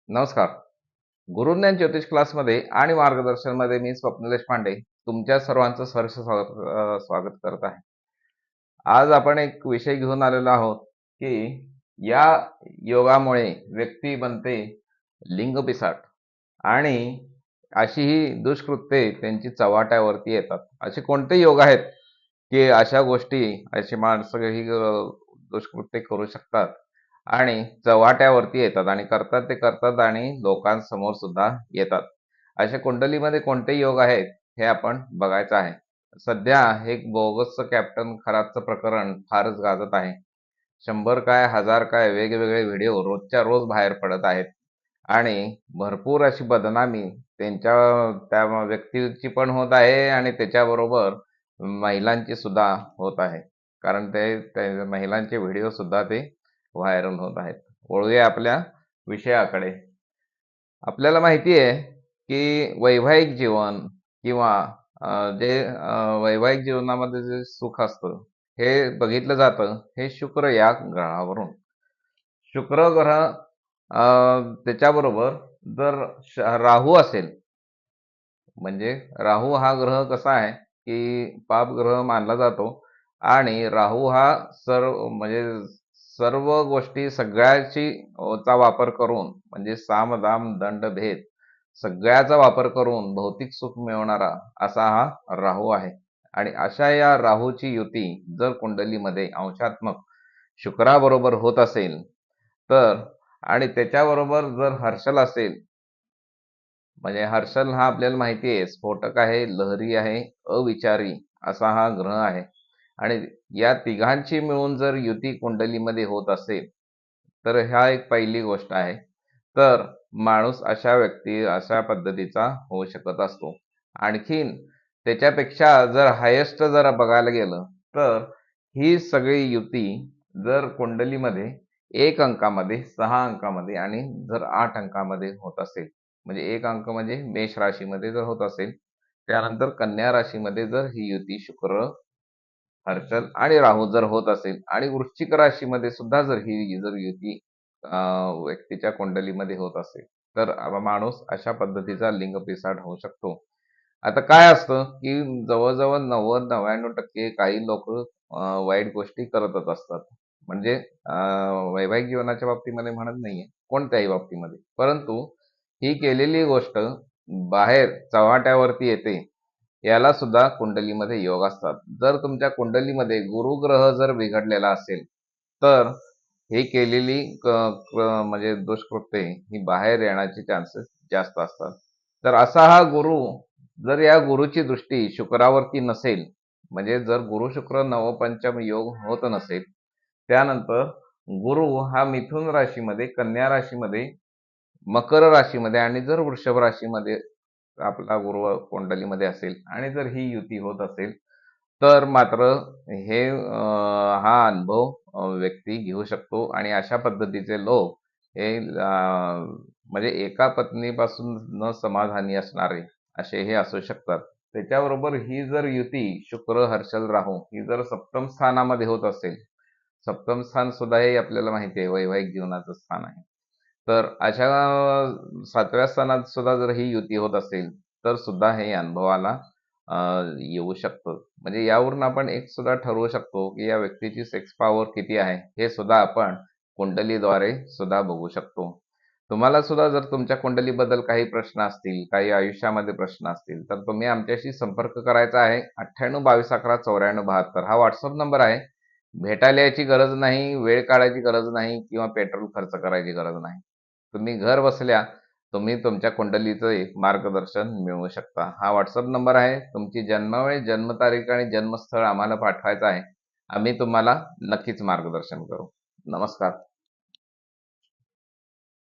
नमस्कार. गुरुज्ञान ज्योतिष क्लासमध्ये आणि मार्गदर्शनमध्ये मी स्वप्नील देशपांडे तुमच्या सर्वांचं सहर्ष स्वागत करत आहे. आज आपण एक विषय घेऊन आलेलो आहोत की या योगामुळे व्यक्ती बनते लिंग पिसाट आणि अशी ही दुष्कृत्ये त्यांची चव्हाट्यावरती येतात. असे कोणते योग आहेत की अशा गोष्टी अशी माणसं ही दुष्कृत्य करू शकतात आणि चव्हाट्यावरती येतात आणि करतात ते करतात आणि लोकांसमोर सुद्धा येतात. अशा कुंडलीमध्ये कोणते योग आहेत हे आपण बघायचं आहे. सध्या हे बोगस कॅप्टन खराबचं प्रकरण फारच गाजत आहे. 100 काय 1000 काय वेगवेगळे व्हिडिओ रोजच्या रोज बाहेर पडत आहेत आणि भरपूर अशी बदनामी त्या व्यक्तीची पण होत आहे आणि त्याच्याबरोबर महिलांची सुद्धा होत आहे. कारण ते महिलांचे व्हिडिओ सुद्धा ते व्हायरल होत आहेत. वळूया आपल्या विषयाकडे. आपल्याला माहिती आहे की वैवाहिक जीवन किंवा वैवाहिक जीवनामध्ये जे सुख असतं हे बघितलं जातं हे शुक्र या ग्रहावरून. शुक्र ग्रह त्याच्याबरोबर जर राहू असेल, म्हणजे राहू हा ग्रह कसा आहे की पाप ग्रह मानला जातो आणि राहू हा सर्व गोष्टी सगळ्याची चा वापर करून म्हणजे साम दाम दंड भेद सगळ्याचा वापर करून भौतिक सुख मिळवणारा असा हा राहू आहे. आणि अशा या राहूची युती जर कुंडलीमध्ये अंशात्मक शुक्राबरोबर होत असेल तर आणि त्याच्याबरोबर जर हर्षल असेल, म्हणजे हर्षल हा आपल्याला माहिती आहे स्फोटक आहे, लहरी आहे, अविचारी असा हा ग्रह आहे. आणि या तिघांची मिळून जर युती कुंडलीमध्ये होत असेल तर ह्या एक पहिली गोष्ट आहे. तर माणूस अशा पद्धतीचा होऊ शकत असतो. आणखीन त्याच्यापेक्षा जर हायेस्ट जर बघायला गेलं तर ही सगळी युती जर कुंडलीमध्ये 1 अंकामध्ये, 6 अंकामध्ये आणि जर 8 अंकामध्ये होत असेल, म्हणजे 1 अंक म्हणजे मेष राशीमध्ये जर होत असेल, त्यानंतर कन्या राशीमध्ये जर ही युती शुक्र, हर्षल आणि राहू जर होत असेल आणि वृश्चिक राशीमध्ये सुद्धा जर ही युती व्यक्तीच्या कुंडलीमध्ये होत असेल तर माणूस अशा पद्धतीचा लिंग पिसाट होऊ शकतो. आता काय असतं की जवळजवळ 90-99% काही लोक वाईट गोष्टी करतच असतात. म्हणजे वैवाहिक जीवनाच्या बाबतीमध्ये म्हणत नाहीये, कोणत्याही बाबतीमध्ये. परंतु ही केलेली गोष्ट बाहेर चव्हाट्यावरती येते. याला सुद्धा कुंडलीमध्ये योग असतात. जर तुमच्या कुंडलीमध्ये गुरुग्रह जर बिघडलेला असेल तर ही केलेली म्हणजे दुष्कृत्ये ही बाहेर येण्याचे चान्सेस जास्त असतात. तर असा हा गुरु जर या गुरुची दृष्टी शुक्रावरती नसेल, म्हणजे जर गुरु शुक्र नवपंचम योग होत नसेल, त्यानंतर गुरु हा मिथुन राशीमध्ये, कन्या राशीमध्ये, मकर राशीमध्ये आणि जर वृषभ राशीमध्ये आपला गुरु कुंडलीमध्ये असेल आणि जर ही युती होत असेल तर मात्र हा अनुभव व्यक्ती घेऊ शकतो आणि अशा पद्धतीचे लोक हे म्हणजे एका पत्नीपासून न समाधानी असणारे असे हे असू शकतात. त्याच्याबरोबर ही जर युती शुक्र, हर्षल, राहू ही जर सप्तम स्थानामध्ये होत असेल, सप्तम स्थान सुद्धा हे आपल्याला माहिती आहे वैवाहिक जीवनाचं स्थान आहे. तर अशा 7व्या स्थानात सुद्धा जर ही युती होत असेल तर सुद्धा हे अनुभवाला येऊ शकतं. म्हणजे यावरून आपण एक सुद्धा ठरवू शकतो की या व्यक्तीची सेक्स पॉवर किती आहे हे सुद्धा आपण कुंडलीद्वारे सुद्धा बघू शकतो. तुम्हाला सुद्धा जर तुमच्या कुंडलीबद्दल काही प्रश्न असतील, काही आयुष्यामध्ये प्रश्न असतील तर तुम्ही आमच्याशी संपर्क करायचा आहे. 98 22 11 94 72 हा व्हॉट्सअप नंबर आहे. भेटायला यायची गरज नाही, वेळ काढायची गरज नाही किंवा पेट्रोल खर्च करायची गरज नाही. तुम्ही घर बसल्या तुम्ही तुमच्या कुंडलीचं एक मार्गदर्शन मिळवू शकता. हा व्हॉट्सअप नंबर आहे. तुमची जन्मवेळ, जन्मतारीख आणि जन्मस्थळ आम्हाला पाठवायचं आहे. आम्ही तुम्हाला नक्कीच मार्गदर्शन करू. नमस्कार.